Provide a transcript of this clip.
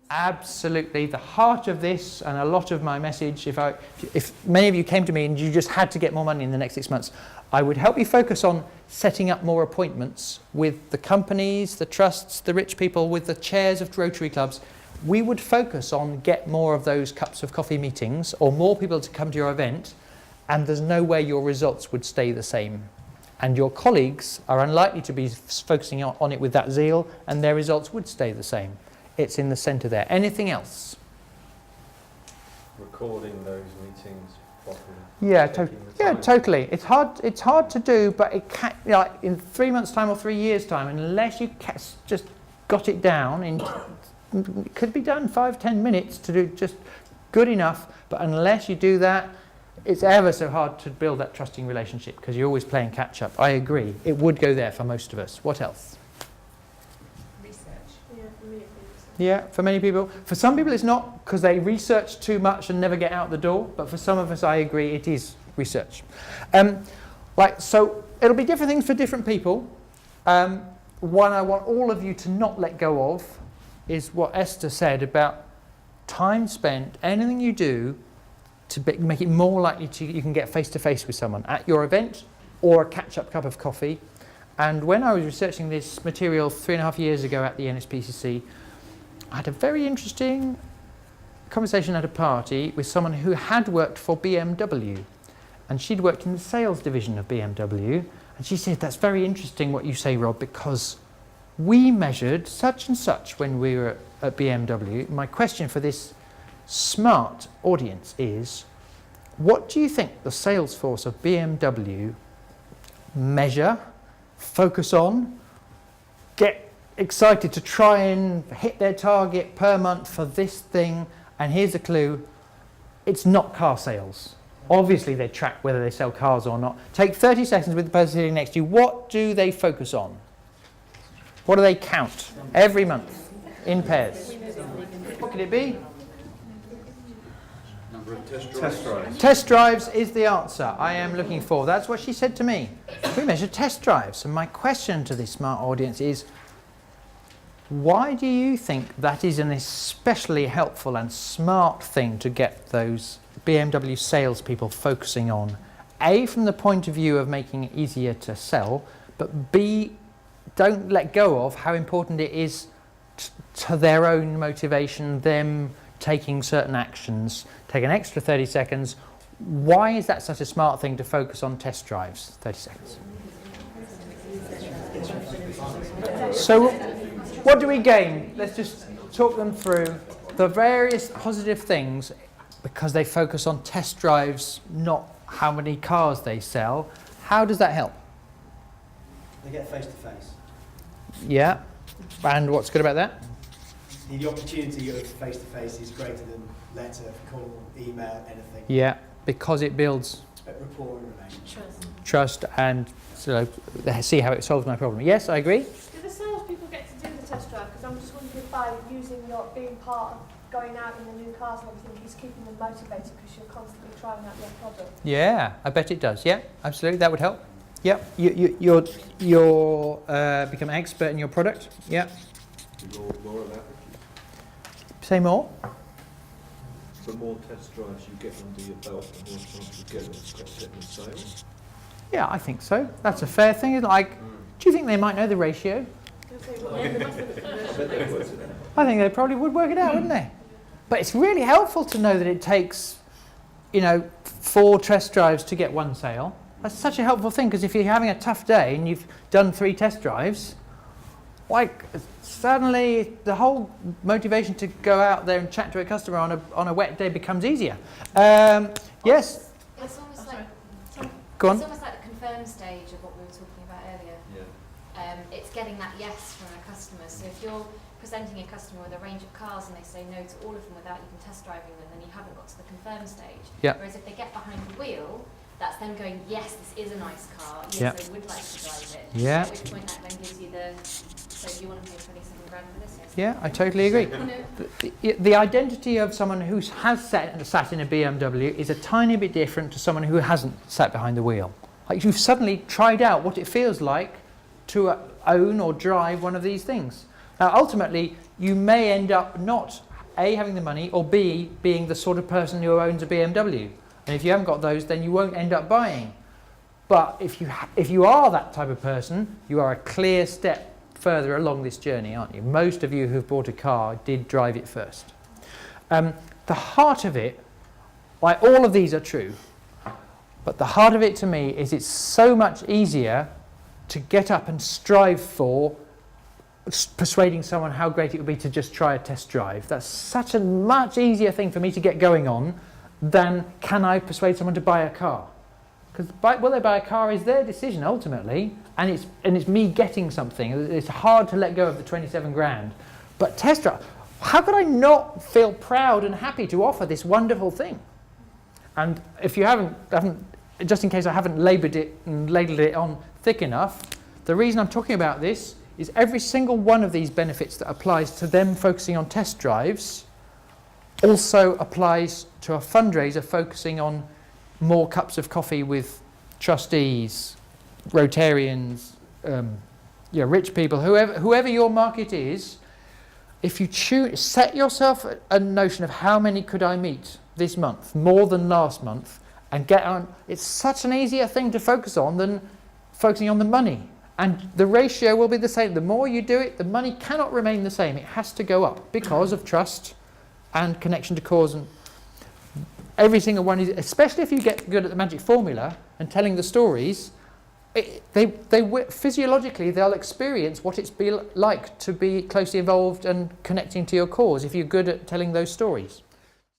Absolutely. The heart of this, and a lot of my message, if many of you came to me and you just had to get more money in the next 6 months, I would help you focus on setting up more appointments with the companies, the trusts, the rich people, with the chairs of Rotary clubs. We would focus on get more of those cups of coffee meetings or more people to come to your event, and there's no way your results would stay the same. And your colleagues are unlikely to be focusing on it with that zeal, and their results would stay the same. It's in the centre there. Anything else? Recording those meetings properly. Yeah, totally. It's hard to do, but it can, like in 3 months' time or 3 years' time, unless you just got it down, it could be done 5-10 minutes to do just good enough. But unless you do that, it's ever so hard to build that trusting relationship because you're always playing catch up. I agree. It would go there for most of us. What else? Yeah, for many people. For some people it's not because they research too much and never get out the door, but for some of us I agree it is research. So it'll be different things for different people. One I want all of you to not let go of is what Esther said about time spent, anything you do to make it more likely you can get face to face with someone at your event or a catch-up cup of coffee. And when I was researching this material 3.5 years ago at the NSPCC, I had a very interesting conversation at a party with someone who had worked for BMW, and she'd worked in the sales division of BMW, and she said, that's very interesting what you say, Rob, because we measured such and such when we were at BMW. My question for this smart audience is, what do you think the sales force of BMW measure, focus on, get excited to try and hit their target per month for this thing? And here's a clue, it's not car sales. Obviously they track whether they sell cars or not. Take 30 seconds with the person sitting next to you. What do they focus on? What do they count every month in pairs? What could it be? Number of test drives. Test drives is the answer I am looking for. That's what she said to me. We measure test drives. And my question to this smart audience is, why do you think that is an especially helpful and smart thing to get those BMW salespeople focusing on? A, from the point of view of making it easier to sell, but B, don't let go of how important it is to their own motivation, them taking certain actions. Take an extra 30 seconds. Why is that such a smart thing to focus on test drives? 30 seconds. So, what do we gain? Let's just talk them through the various positive things because they focus on test drives, not how many cars they sell. How does that help? They get face to face. Yeah. And what's good about that? The opportunity of face to face is greater than letter, call, email, anything. Yeah, because it builds rapport and relationship. Trust and see how it solves my problem. Yes, I agree. Do the salespeople get to do the test drive? Because I'm just wondering if by being part of going out in the new cars and everything, he's keeping them motivated because you're constantly trying out your product. Yeah, I bet it does. Yeah, absolutely, that would help. Yeah, you're become an expert in your product. Yeah. More of that. Say more. The more test drives you get under your belt, the more chance you get them sales. Yeah, I think so. That's a fair thing. Like, do you think they might know the ratio? I think they probably would work it out, wouldn't they? But it's really helpful to know that it takes, 4 test drives to get 1 sale. That's such a helpful thing because if you're having a tough day and you've done 3 test drives, suddenly the whole motivation to go out there and chat to a customer on a wet day becomes easier. Yes? It's almost Go on. It's almost like the confirm stage of what we were talking about earlier. Yeah. It's getting that yes from a customer. So if you're presenting a customer with a range of cars and they say no to all of them without even test driving them, then you haven't got to the confirm stage. Yeah. Whereas if they get behind the wheel, that's them going, yes, this is a nice car. Yes, Yeah. I would like to drive it. Yeah. At which point that then gives you so you want to pay 27 grand for this? Yes. Yeah, I totally agree. The identity of someone who has sat in a BMW is a tiny bit different to someone who hasn't sat behind the wheel. Like you've suddenly tried out what it feels like to own or drive one of these things. Now, ultimately, you may end up not A, having the money, or B, being the sort of person who owns a BMW. And if you haven't got those, then you won't end up buying. But if you are that type of person, you are a clear step further along this journey, aren't you? Most of you who've bought a car did drive it first. The heart of it, like all of these are true, but the heart of it to me is it's so much easier to get up and strive for persuading someone how great it would be to just try a test drive. That's such a much easier thing for me to get going on than can I persuade someone to buy a car. Because will they buy a car is their decision ultimately, and it's me getting something. It's hard to let go of the 27 grand. But test drive, how could I not feel proud and happy to offer this wonderful thing? And if you haven't, just in case I haven't laboured it and ladled it on thick enough, the reason I'm talking about this is every single one of these benefits that applies to them focusing on test drives also applies to a fundraiser focusing on more cups of coffee with trustees, Rotarians, rich people, whoever your market is. If you set yourself a notion of how many could I meet this month, more than last month, and get on, it's such an easier thing to focus on than focusing on the money. And the ratio will be the same. The more you do it, the money cannot remain the same. It has to go up because of trust and connection to cause. And every single one is, especially if you get good at the magic formula and telling the stories, physiologically they'll experience what it's like to be closely involved and connecting to your cause if you're good at telling those stories.